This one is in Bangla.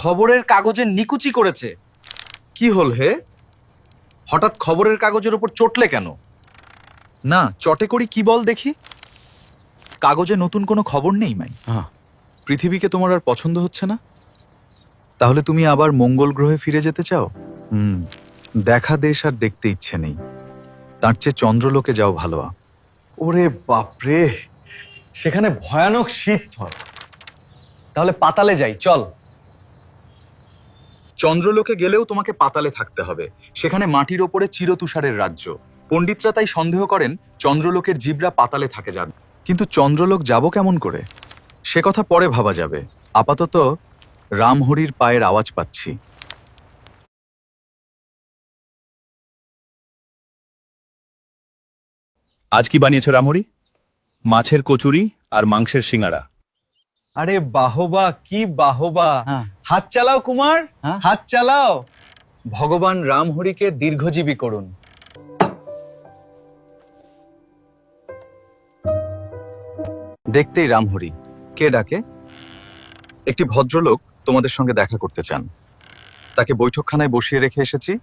খবরের কাগজে নিকুচি করেছে। কি হল হে? হঠাৎ খবরের কাগজের উপর চটলে কেন? না, চটে করি কি বল দেখি। কাগজে নতুন কোনো খবর নেই মাই। পৃথিবীকে তোমার আর পছন্দ হচ্ছে না? তাহলে তুমি আবার মঙ্গল গ্রহে ফিরে যেতে চাও? দেখা দেশ আর দেখতে ইচ্ছে নেই। তার চেয়ে চন্দ্রলোকে যাও ভালো। ওরে বাপরে, সেখানে ভয়ানক শীত হয়। তাহলে পাতালে যাই, চল। চন্দ্রলোকে গেলেও তোমাকে পাতালে থাকতে হবে। সেখানে মাটির ওপরে চিরতুষারের রাজ্য। পণ্ডিতরা তাই সন্দেহ করেন চন্দ্রলোকের জীবরা পাতালে থাকে যান। কিন্তু চন্দ্রলোক যাব কেমন করে সে কথা পরে ভাবা যাবে। আপাতত রামহরির পায়ের আওয়াজ পাচ্ছি। আজ কি বানিয়েছো রামহরি? মাছের কচুরি আর মাংসের সিঙ্গাড়া। আরে বাহবা, কি বাহবা! হাত চালাও কুমার, হাত চালাও। ভগবান রামহরিকে দীর্ঘজীবী করুন। দেখতেই রামহরি। কে ডাকে? একটি ভদ্রলোক তোমাদের সঙ্গে দেখা করতে চান। তাকে বৈঠকখানায় বসিয়ে রেখে এসেছি।